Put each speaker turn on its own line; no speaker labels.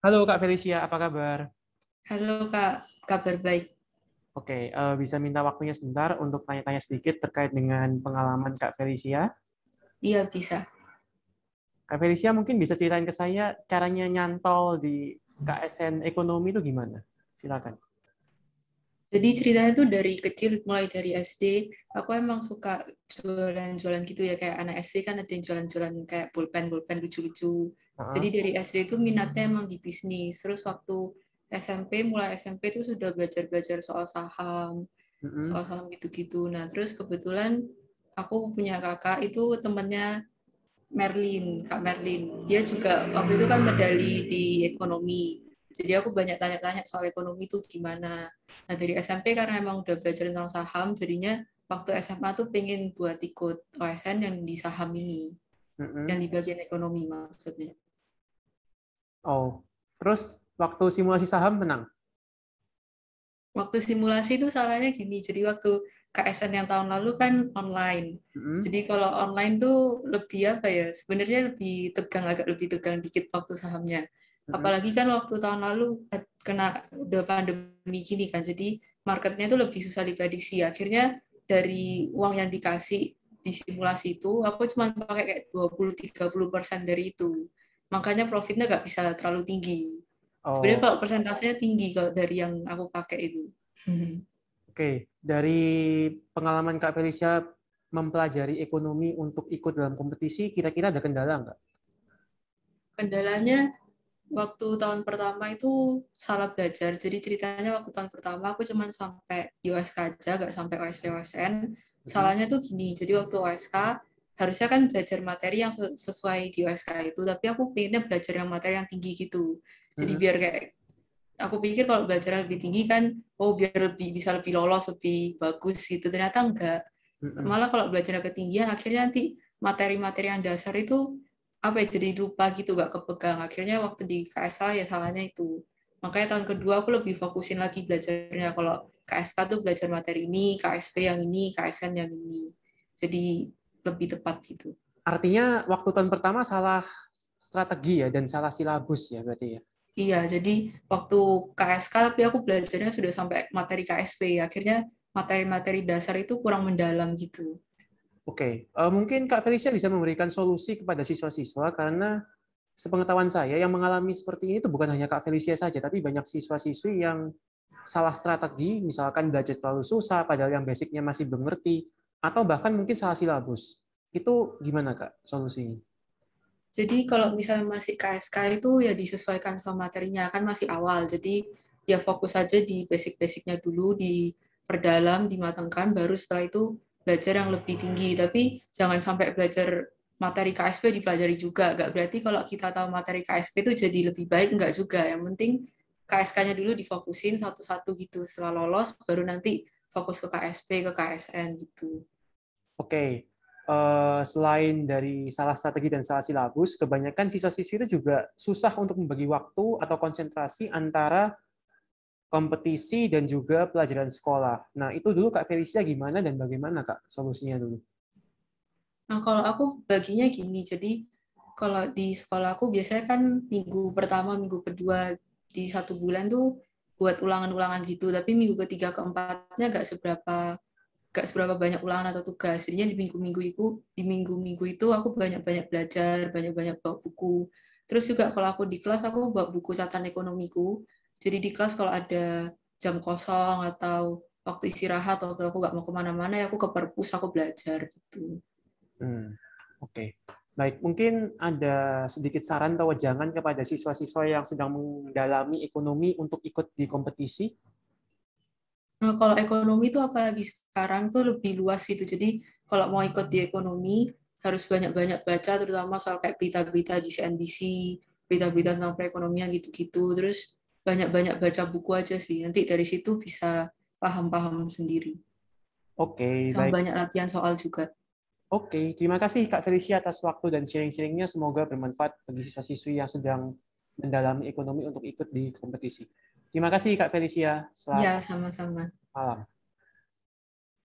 Halo Kak Felicia, apa kabar?
Halo Kak, kabar baik.
Oke, bisa minta waktunya sebentar untuk tanya-tanya sedikit terkait dengan pengalaman Kak Felicia.
Iya bisa.
Kak Felicia mungkin bisa ceritain ke saya caranya nyantol di KSN Ekonomi itu gimana? Silakan.
Jadi ceritanya tuh dari kecil, mulai dari SD, aku emang suka jualan-jualan gitu ya, kayak anak SD kan ada yang jualan-jualan kayak pulpen-pulpen lucu-lucu. Jadi
Heeh.
dari SD itu minatnya emang di bisnis. Terus waktu SMP, mulai SMP itu sudah belajar-belajar soal
Mm-mm.
saham gitu-gitu. Nah, terus kebetulan aku punya kakak itu temennya Merlin, Kak Merlin. Dia juga waktu itu kan medali di ekonomi. Jadi aku banyak tanya-tanya soal ekonomi itu gimana. Nah dari SMP karena emang udah belajar tentang saham, jadinya waktu SMA tuh pengen buat ikut OSN yang di saham ini, yang
Mm-mm.
di bagian ekonomi maksudnya.
Oh, terus waktu simulasi saham menang?
Waktu simulasi itu salahnya gini, jadi waktu KSN yang tahun lalu kan online.
Mm-mm.
Jadi kalau online tuh lebih apa ya, sebenarnya lebih tegang, agak lebih tegang dikit waktu sahamnya.
Mm-mm.
Apalagi kan waktu tahun lalu kena udah pandemi gini kan, jadi marketnya itu lebih susah diprediksi. Akhirnya dari uang yang dikasih di simulasi itu, aku cuma pakai kayak 20-30% dari itu. Makanya profitnya nggak bisa terlalu tinggi. Sebenarnya
Oh,
kalau persentasenya tinggi kalau dari yang aku pakai itu.
oke. Dari pengalaman Kak Felicia mempelajari ekonomi untuk ikut dalam kompetisi, kira-kira ada kendala nggak?
Kendalanya waktu tahun pertama itu salah belajar. Jadi ceritanya waktu tahun pertama aku cuma sampai USK aja, gak sampai OSP OSN.
Mm-mm.
Salahnya tuh gini, jadi waktu OSK harusnya kan belajar materi yang sesuai di OSK itu, tapi aku pengennya belajar yang materi yang tinggi gitu. Jadi
Mm-mm.
biar kayak aku pikir kalau belajar lebih tinggi kan, oh biar lebih bisa lebih lolos, lebih bagus gitu. Ternyata enggak.
Mm-mm.
Malah kalau belajar ketinggian akhirnya nanti materi-materi yang dasar itu apa ya jadi lupa gitu gak kepegang akhirnya waktu di KSA ya salahnya itu makanya tahun kedua aku lebih fokusin lagi belajarnya kalau KSK tuh belajar materi ini KSP yang ini KSN yang ini jadi lebih tepat gitu.
Artinya waktu tahun pertama salah strategi ya dan salah silabus ya berarti ya.
Iya jadi waktu KSK tapi aku belajarnya sudah sampai materi KSP akhirnya materi-materi dasar itu kurang mendalam gitu.
Oke, mungkin Kak Felicia bisa memberikan solusi kepada siswa-siswa karena sepengetahuan saya yang mengalami seperti ini itu bukan hanya Kak Felicia saja, tapi banyak siswa-siswi yang salah strategi, misalkan belajar terlalu susah padahal yang basicnya masih belum ngerti, atau bahkan mungkin salah silabus. Itu gimana Kak solusinya?
Jadi kalau misalnya masih KSK itu ya disesuaikan sama materinya kan masih awal. Jadi ya fokus aja di basic-basicnya dulu, diperdalam, dimatangkan, baru setelah itu belajar yang lebih tinggi. Tapi jangan sampai belajar materi KSP dipelajari juga. Gak berarti kalau kita tahu materi KSP itu jadi lebih baik, enggak juga. Yang penting KSK-nya dulu difokusin satu-satu gitu. Setelah lolos, baru nanti fokus ke KSP, ke KSN gitu.
Oke, selain dari salah strategi dan salah silabus, kebanyakan siswa-siswi itu juga susah untuk membagi waktu atau konsentrasi antara kompetisi dan juga pelajaran sekolah. Nah, itu dulu Kak Felicia gimana dan bagaimana Kak solusinya dulu?
Nah, kalau aku baginya gini, jadi kalau di sekolah aku biasanya kan minggu pertama, minggu kedua di satu bulan tuh buat ulangan-ulangan gitu, tapi minggu ketiga keempatnya gak seberapa banyak ulangan atau tugas. Jadinya di minggu-minggu itu aku banyak-banyak belajar, banyak-banyak bawa buku. Terus juga kalau aku di kelas aku bawa buku catatan ekonomiku. Jadi di kelas kalau ada jam kosong atau waktu istirahat atau aku nggak mau kemana-mana ya aku ke perpus aku belajar gitu.
Hmm, oke. Baik, mungkin ada sedikit saran atau wejangan kepada siswa-siswa yang sedang mendalami ekonomi untuk ikut di kompetisi.
Nah, kalau ekonomi itu apalagi sekarang tuh lebih luas gitu. Jadi kalau mau ikut di ekonomi harus banyak-banyak baca terutama soal kayak berita-berita di CNBC, berita-berita tentang perekonomian gitu-gitu. Terus banyak-banyak baca buku aja sih. Nanti dari situ bisa paham-paham sendiri.
Oke,
Sama
baik.
banyak latihan soal juga.
Oke, terima kasih Kak Felicia atas waktu dan sharing-sharingnya. Semoga bermanfaat bagi siswa-siswi yang sedang mendalami ekonomi untuk ikut di kompetisi. Terima kasih Kak Felicia.
Iya,
Selamat
sama-sama.
malam.